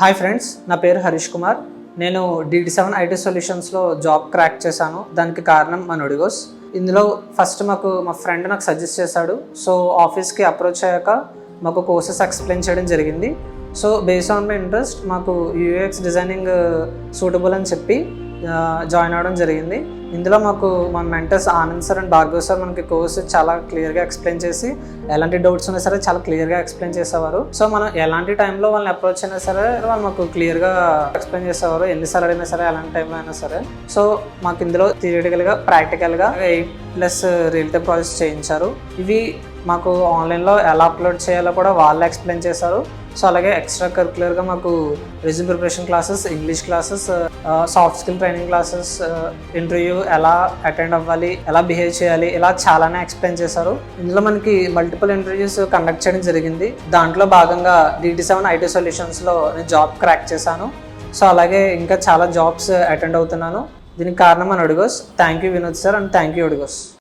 Hi friends, నా పేరు హరీష్ కుమార్. నేను DD7 IT సొల్యూషన్స్లో జాబ్ క్రాక్ చేశాను. దానికి కారణం మన ఒడిగోస్. ఇందులో ఫస్ట్ మా ఫ్రెండ్ నాకు సజెస్ట్ చేశాడు. సో ఆఫీస్కి అప్రోచ్ అయ్యాక మాకు కోర్సెస్ ఎక్స్ప్లెయిన్ చేయడం జరిగింది. So based on my interest మాకు UX డిజైనింగ్ సూటబుల్ అని చెప్పి జాయిన్ అవ్వడం జరిగింది. ఇందులో మాకు మా mentors Anand sir and Bhargav sir మనకి కోర్స్ చాలా క్లియర్గా ఎక్స్ప్లెయిన్ చేసి ఎలాంటి డౌట్స్ ఉన్నా సరే చాలా క్లియర్గా ఎక్స్ప్లెయిన్ చేసేవారు. సో మనం ఎలాంటి టైంలో వాళ్ళని అప్రోచ్ అయినా సరే వాళ్ళు మాకు క్లియర్గా ఎక్స్ప్లెయిన్ చేసేవారు. ఎన్నిసార్లు అయినా సరే ఎలాంటి టైంలో అయినా సరే. సో మాకు ఇందులో థియరిటికల్గా ప్రాక్టికల్గా 8+ రియల్ టైమ్ ప్రాజెక్ట్స్ చేయించారు. ఇవి మాకు ఆన్లైన్లో ఎలా అప్లోడ్ చేయాలో కూడా వాళ్ళు ఎక్స్ప్లెయిన్ చేశారు. సో అలాగే ఎక్స్ట్రా కరిక్యులర్గా మాకు resume preparation classes, English classes, soft skill training classes, interview ఎలా అటెండ్ అవ్వాలి, ఎలా బిహేవ్ చేయాలి, ఇలా చాలానే ఎక్స్ప్లెయిన్ చేశారు. ఇందులో మనకి మల్టిపుల్ ఇంటర్వ్యూస్ కండక్ట్ చేయడం జరిగింది. దాంట్లో భాగంగా DD7 IT సొల్యూషన్స్లో నేను జాబ్ క్రాక్ చేశాను. సో అలాగే ఇంకా చాలా జాబ్స్ అటెండ్ అవుతున్నాను. దీనికి కారణం మన ఒడిగోస్. Thank you Vinod sir and thank you ఒడిగోస్.